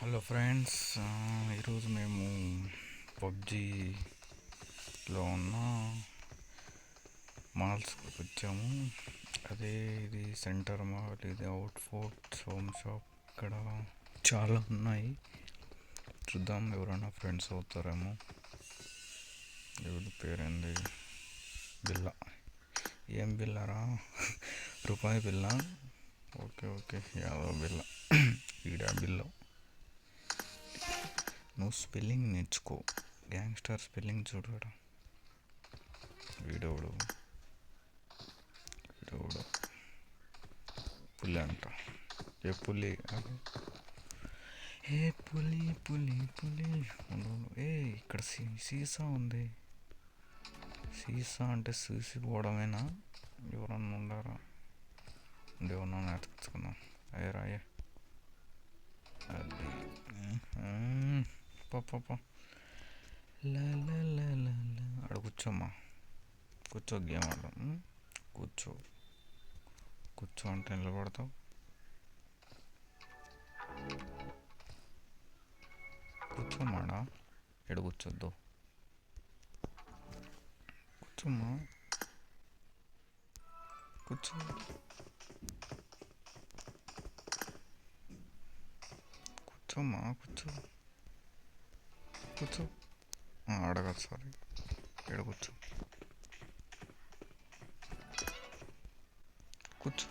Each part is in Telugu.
హలో ఫ్రెండ్స్, ఈరోజు మేము పబ్జీలో ఉన్న మాల్స్కి వచ్చాము. అదే ఇది సెంటర్ మాల్, ఇది అవుట్ ఫోర్ట్, హోమ్ షాప్. ఇక్కడ చాలా ఉన్నాయి. చూద్దాం, ఎవరైనా ఫ్రెండ్స్ అవుతారేమో. ఎవరి పేరేంది? బిల్ల. ఏం బిల్లరా? రూపాయి బిల్ల. ఓకే ఓకే, యాదవ్ బిల్ల. ఈడా బిల్ల. నువ్వు స్పెల్లింగ్ నేర్చుకో. గ్యాంగ్స్టర్ స్పెల్లింగ్ చూడరా. వీడోడు వీడోడు పులి అంట. ఏ పులి? ఏ పులి పులి పులి. ఏ ఇక్కడ సీసా ఉంది. సీసా అంటే చూసిపోవడమేనా? ఎవరన్నా ఉండారా? ఎవరన్నా ఎత్తుకుందాం. అయ్యే రాయే. అది పాప అక్కడ కూర్చోమ్మా. కూర్చో, గేమ్ ఆడదాం. కూర్చో కూర్చో అంటే నిలబడతావు. కూర్చోమ్మాడా. ఎడ కూర్చోద్దు. కూర్చోమ్మా. కూర్చో. కూర్చోమ్మా. కూర్చో కూర్చో. అడగదు, సారీ. ఎడ కూర్చో. కూర్చో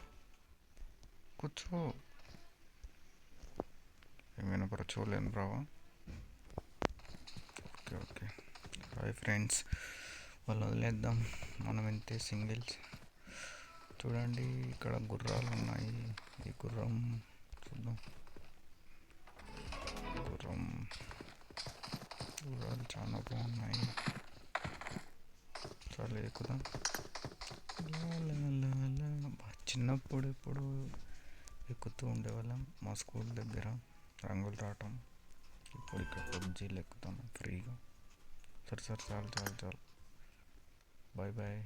కూర్చో. ఏమైనా చూడలేను బ్రావా. Okay okay. హాయ్ ఫ్రెండ్స్, వాళ్ళు వదిలేద్దాం. మనం ఇంతే సింగిల్స్. చూడండి, ఇక్కడ గుర్రాలు ఉన్నాయి. ఈ గుర్రం చూద్దాం. గుర్రాలు చాలా బాగున్నాయి. చాలా ఎక్కుదాం. చిన్నప్పుడు ఎప్పుడు ఎక్కుతూ ఉండేవాళ్ళం మా స్కూల్ దగ్గర రంగులు రావటం. ఇప్పుడు ఇక్కడ పబ్జీలు ఎక్కుతాం ఫ్రీగా. సరే సరే, చాలు చాలు చాలు. Bye bye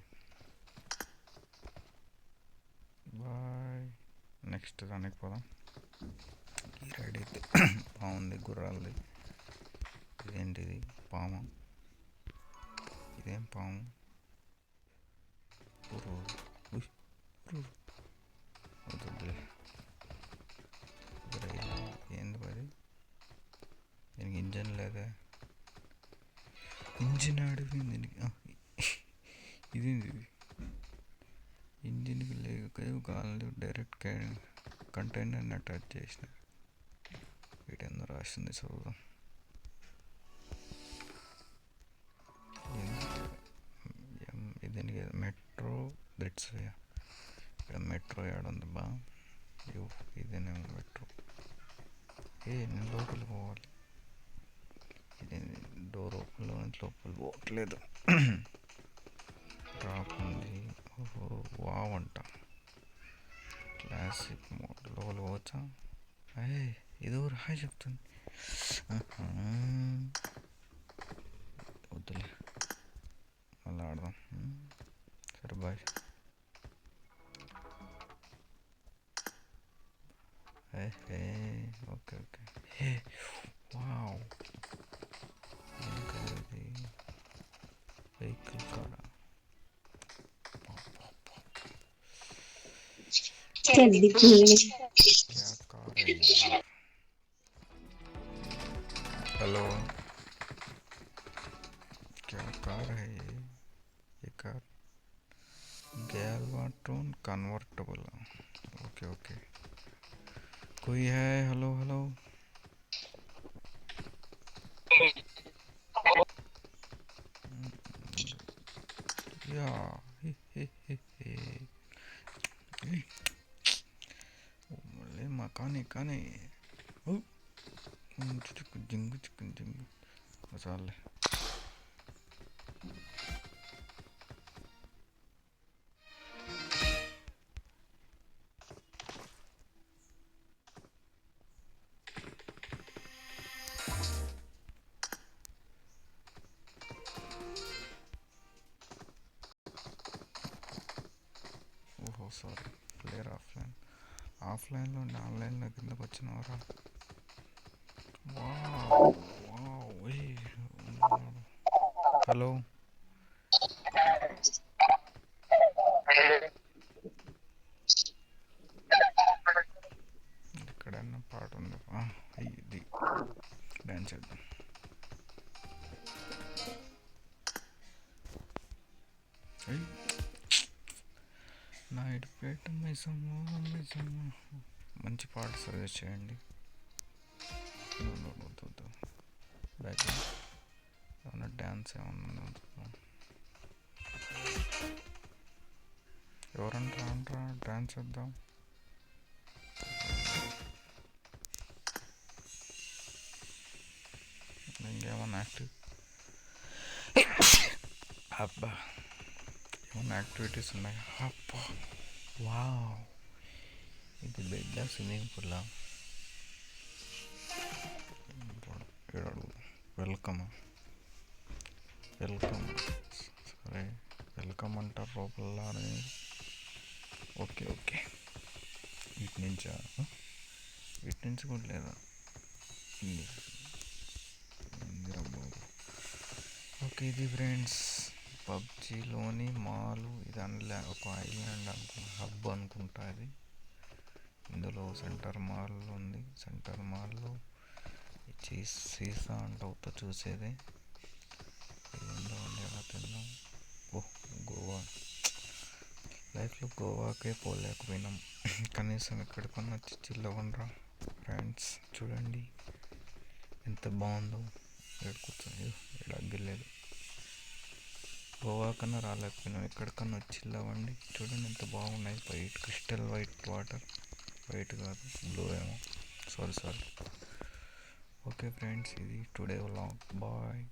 bye. నెక్స్ట్ దానికి పోదాం. ఈ రైడ్ అయితే బాగుంది. గుర్రాలది. ఇదేంటిది? పాము. ఇదేం పాము? వద్దులే. ఎందుకు అది? దీనికి ఇంజన్ లేదే. ఇంజిన్ ఆడిపోయింది దీనికి. ఇదేంది? ఇంజిన్కి లేక కాదు, డైరెక్ట్ కంటైనర్ని అటాచ్ చేసిన. వీటెందుకు రాసింది చదువుదాం. దీనికి మెట్రో దట్స్ వే. ఇక్కడ మెట్రో ఏడుంది బా. ఇదేనేమో మెట్రో. నేను లోపలికి పోవాలి. ఇది డోర్ ఓపెన్లో నుంచి లోపలికి పోవట్లేదు. డ్రాప్ ఉంది. ఓహో, వావ్ అంట. Classic mode. లోపలికి పోవచ్చా? ఇది హాయ్ చెప్తుంది. వద్దులే, మళ్ళీ ఆడదాం. సరే bye. Okay okay. Wow, vehicle కారా? हेलो, क्या कार है ये car Galvatron convertible. Okay okay. कोई है? Hello hello. या मकाने काने जिंग जिंग मसाले. ఓహో సారీ, ప్లేయర్ ఆఫ్లైన్లో ఉండి ఆన్లైన్లో కిందకు వచ్చినవరా. వావ్ వావ్ హలో ఎక్కడన్నా పాట ఉంది ఇది డాన్స్ చేద్దాం. నైట్ పేట మైసమ్మ మంచి పాట సజెస్ట్ చేయండి. బ్యాక్ ఏమన్నా డ్యాన్స్ ఏమన్నా ఎవరంటారా అంటారా డ్యాన్స్ చేద్దాం. ఇంకేమన్నా అబ్బా ఏమన్నా యాక్టివిటీస్ ఉన్నాయి. అబ్బా వావ్ ఇది బెడ్లా స్విమ్మింగ్ పూలా? వెల్కమ్ వెల్కమ్ సరే వెల్కమ్ అంటారు లోపల. ఓకే ఓకే వీటి నుంచా? వీటి నుంచి కూడా లేదా? ఓకే ఇది ఫ్రెండ్స్ పబ్జీలోని మాల్. ఇది ఒక ఐలాండ్ హబ్ అనుకుంటా. ఇది ఇందులో సెంటర్ మాల్ ఉంది. సెంటర్ మాల్లో సీసా అంటవుతా చూసేది. ఏందో అండి ఎలా తిన్నాం. గోవా లైఫ్లో గోవాకే పోలేకపోయినాం. కనీసం ఎక్కడికన్నా చిల్లవనరా ఫ్రెండ్స్. చూడండి ఎంత బాగుందో. కూర్చొని అగ్గిలేదు. గోవా కన్నా రాలేకపోయినాం. ఎక్కడికన్నా చిల్లవండి. చూడండి ఎంత బాగున్నాయి. White crystal white water. White కాదు బ్లూ ఏమో. సారీ ఓకే ఫ్రెండ్స్ ఇది టుడే వ్లాగ్. బాయ్.